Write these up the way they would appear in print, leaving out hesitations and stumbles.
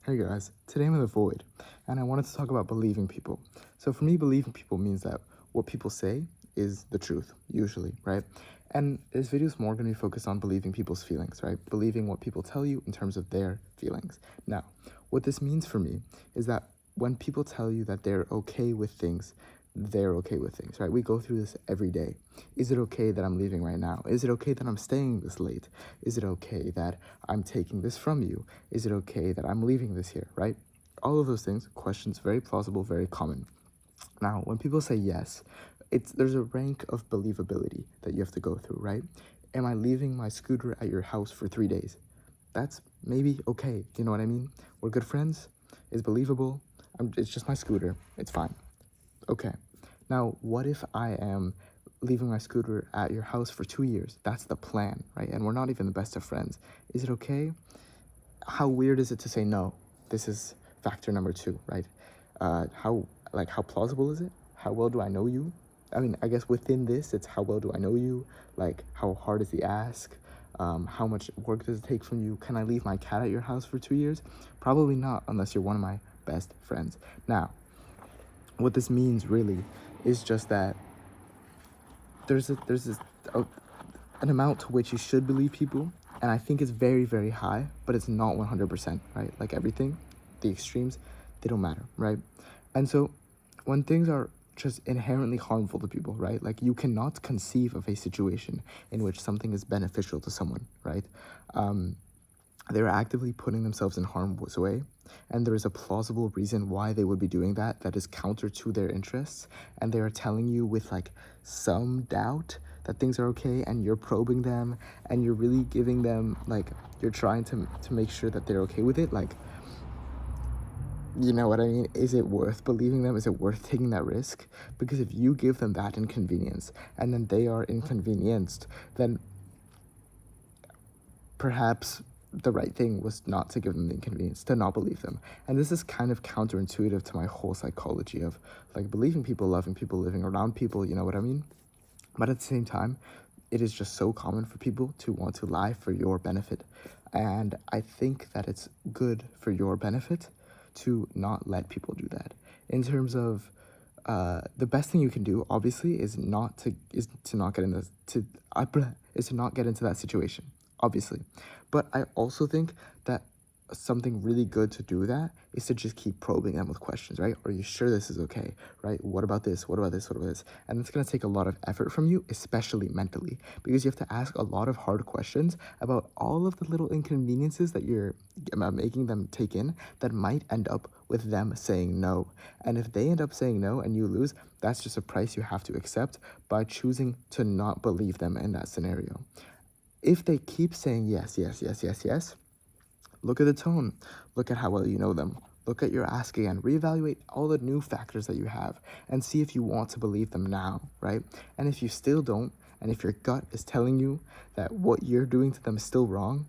Hey guys, today I'm in the void, and I wanted to talk about believing people. So for me, believing people means that what people say is the truth, usually, right? And this video is more going to be focused on believing people's feelings, right? Believing what people tell you in terms of their feelings. Now, what this means for me is that when people tell you that they're okay with things, they're okay with things, right? We go through this every day. Is it okay that I'm leaving right now? Is it okay that I'm staying this late? Is it okay that I'm taking this from you? Is it okay that I'm leaving this here, right? All of those things, questions, very plausible, very common. Now, when people say yes, there's a rank of believability that you have to go through, right? Am I leaving my scooter at your house for 3 days? That's maybe okay. You know what I mean? We're good friends. It's believable. It's just my scooter. It's fine. Okay. Now, what if I am leaving my scooter at your house for 2 years? That's the plan, right? And we're not even the best of friends. Is it okay? How weird is it to say no? This is factor number two, right? How plausible is it? How well do I know you? I mean, I guess within this, it's how well do I know you? Like, how hard is the ask? How much work does it take from you? Can I leave my cat at your house for 2 years? Probably not, unless you're one of my best friends. Now, what this means really is just that an amount to which you should believe people, and I think it's very, very high, but it's not 100%, right? Like everything, the extremes, they don't matter, right? And so when things are just inherently harmful to people, right? Like you cannot conceive of a situation in which something is beneficial to someone, right? They're actively putting themselves in harm's way, and there is a plausible reason why they would be doing that that is counter to their interests, and they are telling you with like some doubt that things are okay, and you're probing them, and you're really giving them like you're trying to make sure that they're okay with it. Like, you know what I mean? Is it worth believing them? Is it worth taking that risk? Because if you give them that inconvenience and then they are inconvenienced, then perhaps the right thing was not to give them the inconvenience, to not believe them. And this is kind of counterintuitive to my whole psychology of like believing people, loving people, living around people, you know what I mean? But at the same time, it is just so common for people to want to lie for your benefit. And I think that it's good for your benefit to not let people do that. In terms of the best thing you can do, obviously, is to not get into is to not get into that situation, obviously. But I also think that something really good to do that is to just keep probing them with questions, right? Are you sure this is okay, right? What about this? What about this? What about this? And it's going to take a lot of effort from you, especially mentally, because you have to ask a lot of hard questions about all of the little inconveniences that you're making them take in that might end up with them saying no. And if they end up saying no and you lose, that's just a price you have to accept by choosing to not believe them in that scenario. If they keep saying yes, yes, yes, yes, yes, look at the tone. Look at how well you know them. Look at your ask again. Reevaluate all the new factors that you have and see if you want to believe them now, right? And if you still don't, and if your gut is telling you that what you're doing to them is still wrong,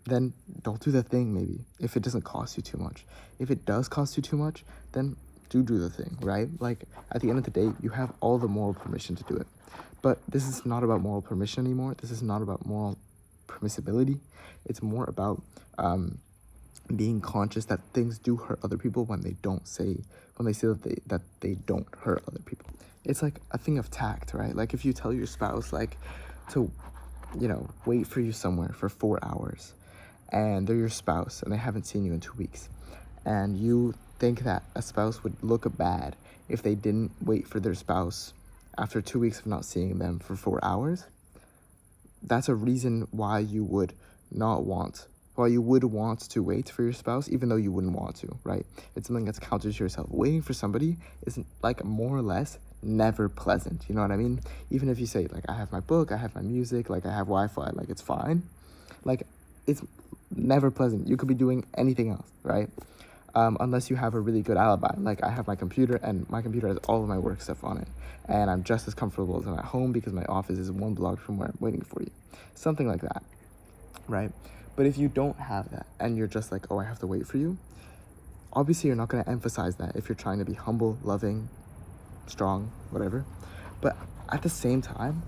then don't do the thing maybe, if it doesn't cost you too much. If it does cost you too much, then do the thing, right? Like, at the end of the day, you have all the moral permission to do it. But this is not about moral permission anymore. This is not about moral permissibility. It's more about being conscious that things do hurt other people when they say that they don't hurt other people. It's like a thing of tact, right? Like if you tell your spouse like to, wait for you somewhere for 4 hours, and they're your spouse and they haven't seen you in 2 weeks, and you think that a spouse would look bad if they didn't wait for their spouse after 2 weeks of not seeing them for 4 hours, that's a reason why you would not want, why you would want to wait for your spouse, even though you wouldn't want to, right? It's something that's counter to yourself. Waiting for somebody is like more or less never pleasant. You know what I mean? Even if you say like, I have my book, I have my music, like I have Wi-Fi, like it's fine. Like it's never pleasant. You could be doing anything else, right? Unless you have a really good alibi. Like I have my computer, and my computer has all of my work stuff on it, and I'm just as comfortable as I'm at home because my office is one block from where I'm waiting for you. Something like that, right? But if you don't have that and you're just like, oh, I have to wait for you, obviously you're not going to emphasize that if you're trying to be humble, loving, strong, whatever. But at the same time,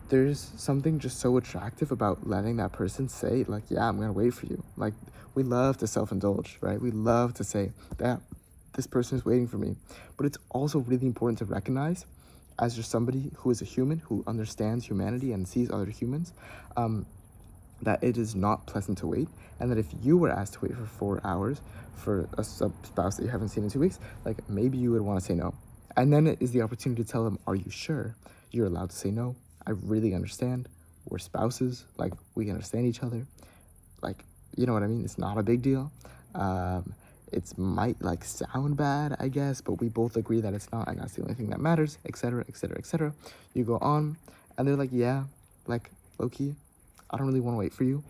there's something just so attractive about letting that person say, like, yeah, I'm gonna wait for you. Like, we love to self-indulge, right? We love to say that this person is waiting for me. But it's also really important to recognize, as just somebody who is a human, who understands humanity and sees other humans, that it is not pleasant to wait, and that if you were asked to wait for 4 hours for a spouse that you haven't seen in 2 weeks, like, maybe you would want to say no. And then it is the opportunity to tell them, are you sure? You're allowed to say no. I really understand. We're spouses. Like, we understand each other. Like, you know what I mean? It's not a big deal. It might like sound bad, I guess, but we both agree that it's not, and that's the only thing that matters, etc., etc., etc. You go on, and they're like, yeah, like, low-key, I don't really want to wait for you.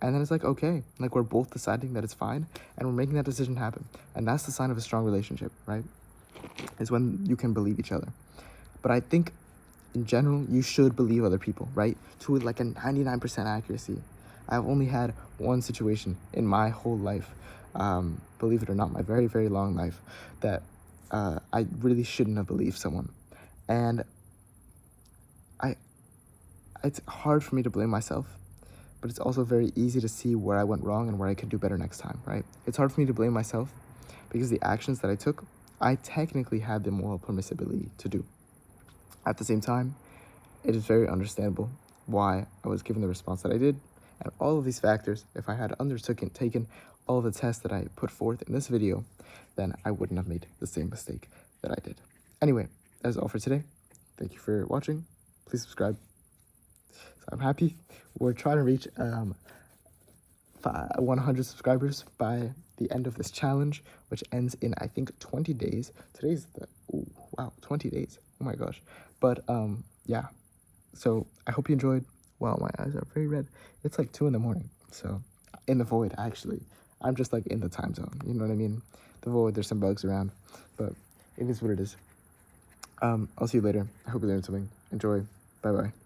And then it's like, okay, like, we're both deciding that it's fine, and we're making that decision happen. And that's the sign of a strong relationship, right? Is when you can believe each other. But I think, in general, you should believe other people, right? To like a 99% accuracy. I've only had one situation in my whole life, believe it or not, my very, very long life, that I really shouldn't have believed someone. And it's hard for me to blame myself, but it's also very easy to see where I went wrong and where I could do better next time, right? It's hard for me to blame myself because the actions that I took, I technically had the moral permissibility to do. At the same time, it is very understandable why I was given the response that I did. And all of these factors, if I had taken all the tests that I put forth in this video, then I wouldn't have made the same mistake that I did. Anyway, that is all for today. Thank you for watching. Please subscribe. So I'm happy. We're trying to reach 100 subscribers by the end of this challenge, which ends in, I think, 20 days. Today's the, ooh, wow, 20 days. Oh my gosh. But yeah. So I hope you enjoyed. Wow, my eyes are very red. It's like 2 a.m. So in the void, actually. I'm just like in the time zone. You know what I mean? The void, there's some bugs around, but it is what it is. I'll see you later. I hope you learned something. Enjoy. Bye-bye.